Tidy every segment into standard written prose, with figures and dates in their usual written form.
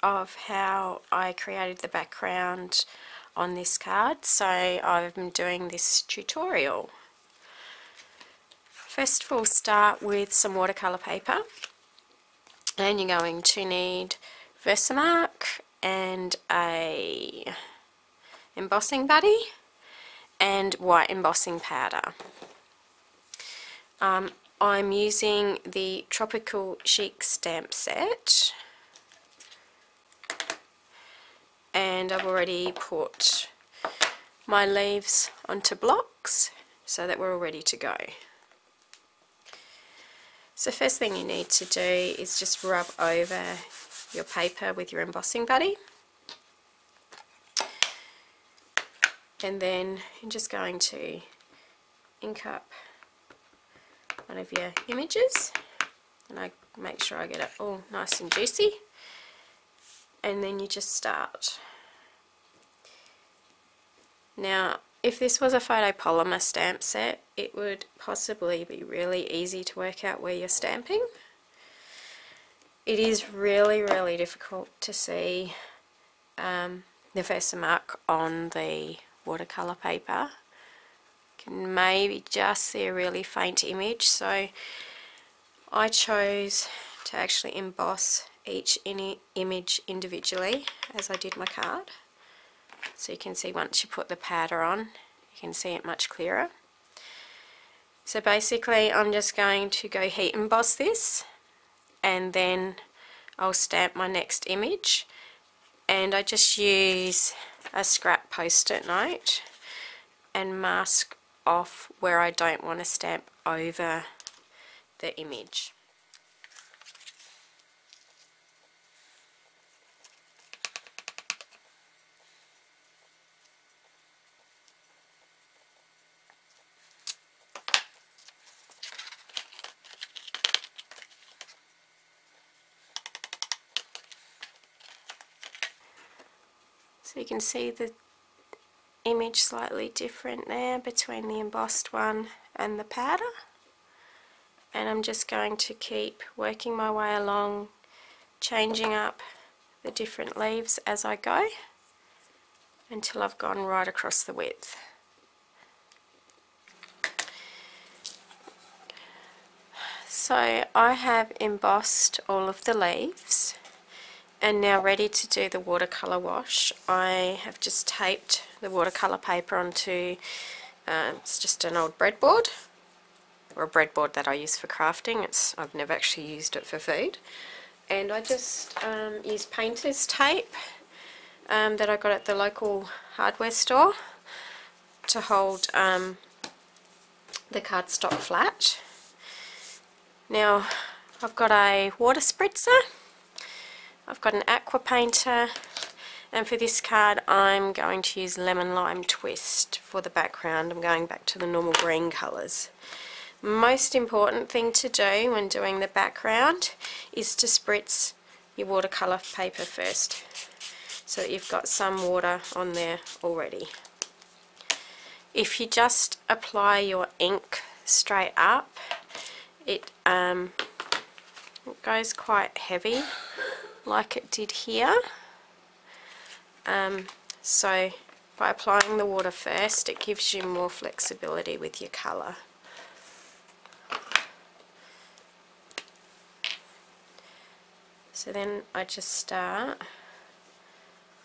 of how I created the background on this card, so I've been doing this tutorial. First of all, start with some watercolour paper, and you're going to need Versamark and a embossing buddy and white embossing powder. I'm using the Tropical Chic stamp set, and I've already put my leaves onto blocks so that we're all ready to go. So first thing you need to do is just rub over your paper with your embossing buddy, and then you're just going to ink up one of your images, and I make sure I get it all nice and juicy, and then you just start. Now if this was a photopolymer stamp set, it would possibly be really easy to work out where you're stamping. It is really difficult to see the Versamark on the watercolour paper. You can maybe just see a really faint image, so I chose to actually emboss each image individually as I did my card. So you can see once you put the powder on, you can see it much clearer. So basically I'm just going to go heat emboss this, and then I'll stamp my next image, and I just use a scrap post-it note and mask off where I don't want to stamp over the image. So you can see the image slightly different there between the embossed one and the powder, and I'm just going to keep working my way along, changing up the different leaves as I go until I've gone right across the width. So I have embossed all of the leaves, and now ready to do the watercolour wash. I have just taped the watercolour paper onto, it's just an old breadboard, or a breadboard that I use for crafting. I've never actually used it for food. And I just use painter's tape that I got at the local hardware store to hold the cardstock flat. Now I've got a water spritzer, I've got an aqua painter, and for this card I'm going to use Lemon Lime Twist for the background. I'm going back to the normal green colours. Most important thing to do when doing the background is to spritz your watercolour paper first, so that you've got some water on there already. If you just apply your ink straight up, it goes quite heavy like it did here. So by applying the water first, it gives you more flexibility with your colour. So then I just start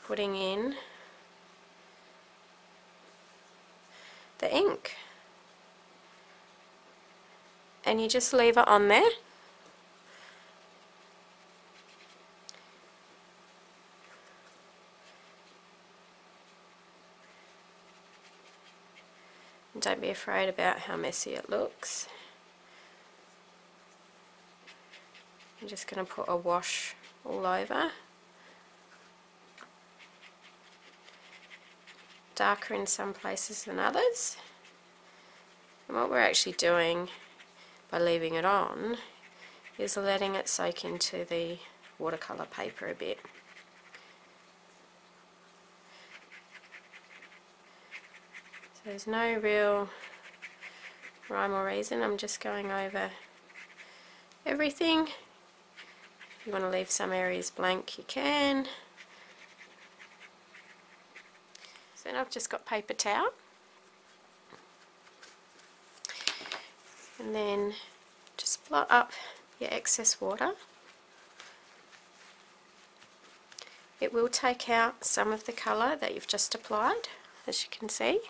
putting in the ink, and you just leave it on there. And don't be afraid about how messy it looks. I'm just going to put a wash all over. Darker in some places than others. And what we're actually doing by leaving it on is letting it soak into the watercolour paper a bit. So there's no real rhyme or reason, I'm just going over everything. If you want to leave some areas blank, you can. So now I've just got paper towel, and then just blot up your excess water. It will take out some of the colour that you've just applied, as you can see,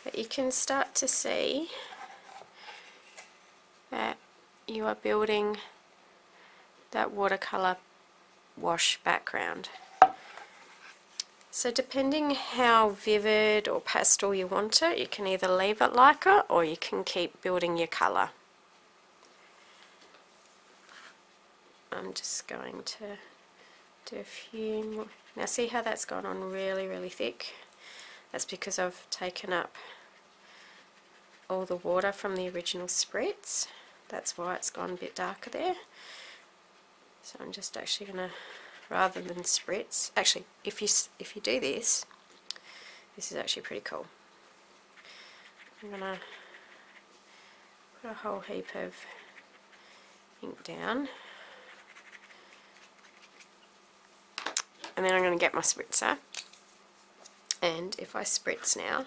but you can start to see that you are building that watercolour wash background. So depending how vivid or pastel you want it, you can either leave it like it or you can keep building your colour. I'm just going to do a few more. Now see how that's gone on really thick? That's because I've taken up all the water from the original spritz. That's why it's gone a bit darker there. So I'm just actually going to, rather than spritz, actually if you do this, this is actually pretty cool. I'm going to put a whole heap of ink down, and then I'm going to get my spritzer, and if I spritz now,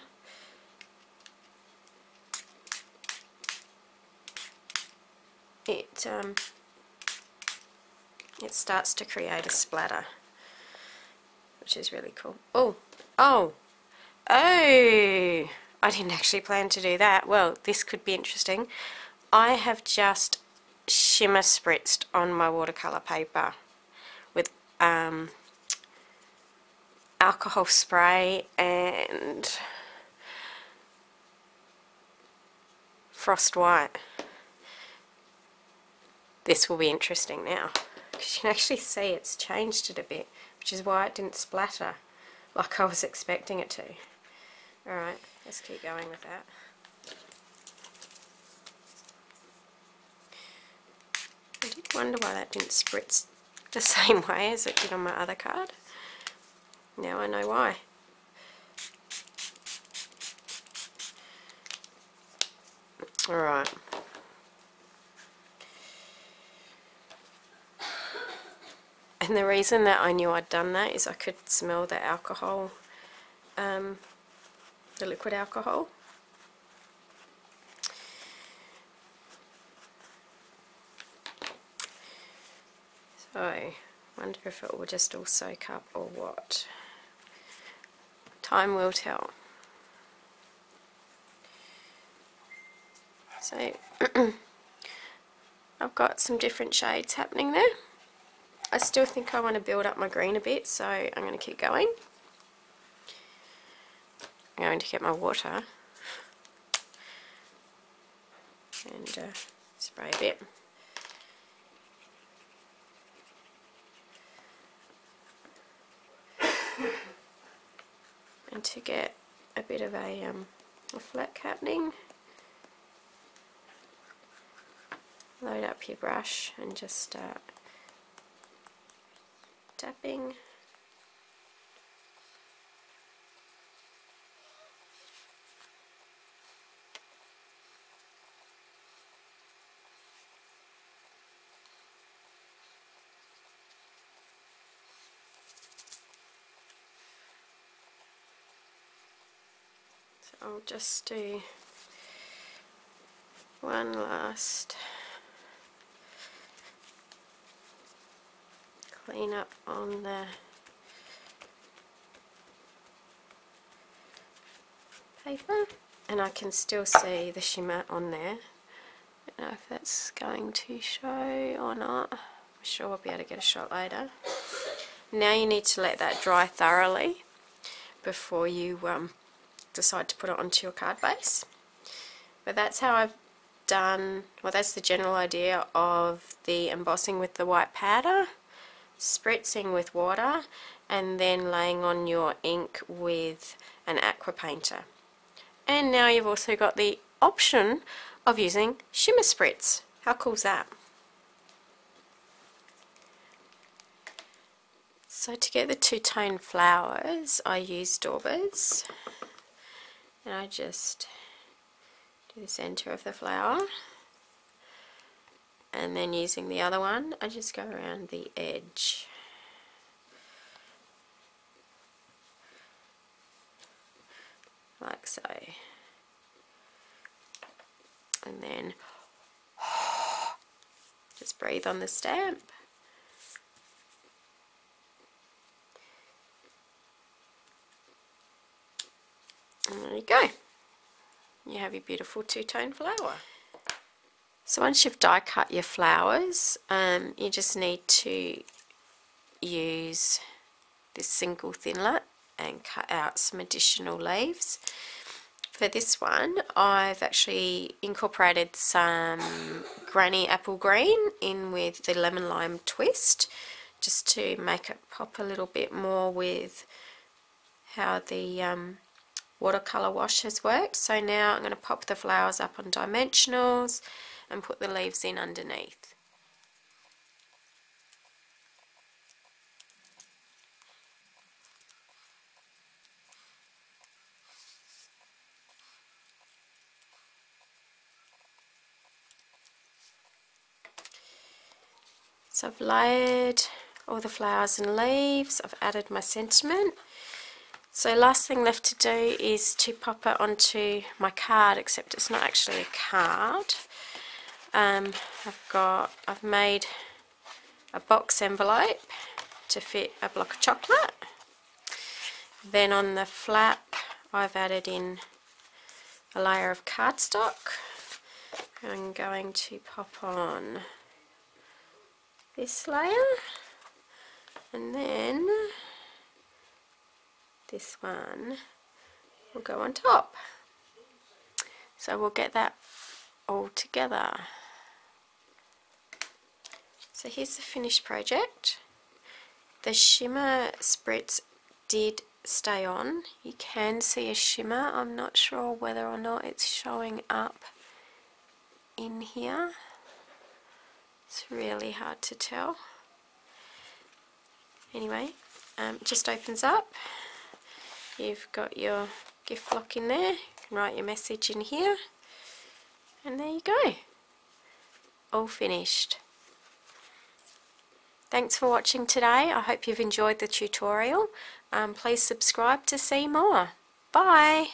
it starts to create a splatter, which is really cool. Oh, I didn't actually plan to do that. Well, this could be interesting. I have just shimmer spritzed on my watercolour paper with alcohol spray and frost white. This will be interesting now, because you can actually see it's changed it a bit, which is why it didn't splatter like I was expecting it to. Alright, let's keep going with that. I did wonder why that didn't spritz the same way as it did on my other card. Now I know why. Alright. And the reason that I knew I'd done that is I could smell the alcohol, the liquid alcohol. So, I wonder if it will just all soak up or what. Time will tell. So, I've got some different shades happening there. I still think I want to build up my green a bit, so I'm going to keep going. I'm going to get my water and spray a bit. And to get a bit of a fleck happening, load up your brush and just start tapping. So I'll just do one last clean up on the paper, and I can still see the shimmer on there. I don't know if that's going to show or not. I'm sure we'll be able to get a shot later. Now you need to let that dry thoroughly before you decide to put it onto your card base. But that's how I've done, well, that's the general idea of the embossing with the white powder, spritzing with water, and then laying on your ink with an aqua painter. And now you've also got the option of using shimmer spritz. How cool is that? So to get the two-tone flowers, I use daubers, and I just do the centre of the flower, and then using the other one I just go around the edge. Like so. And then just breathe on the stamp. And there you go. You have your beautiful two-tone flower. So once you've die cut your flowers, you just need to use this single thinlet and cut out some additional leaves. For this one, I've actually incorporated some granny apple green in with the lemon lime twist, just to make it pop a little bit more with how the watercolour wash has worked. So now I'm going to pop the flowers up on dimensionals and put the leaves in underneath. So I've layered all the flowers and leaves, I've added my sentiment. So last thing left to do is to pop it onto my card, except it's not actually a card. I've made a box envelope to fit a block of chocolate. Then on the flap I've added in a layer of cardstock. I'm going to pop on this layer, and then this one will go on top. So we'll get that all together. So here's the finished project. The shimmer spritz did stay on. You can see a shimmer. I'm not sure whether or not it's showing up in here. It's really hard to tell. Anyway, it just opens up. You've got your gift block in there. You can write your message in here. And there you go. All finished. Thanks for watching today. I hope you've enjoyed the tutorial. Please subscribe to see more. Bye!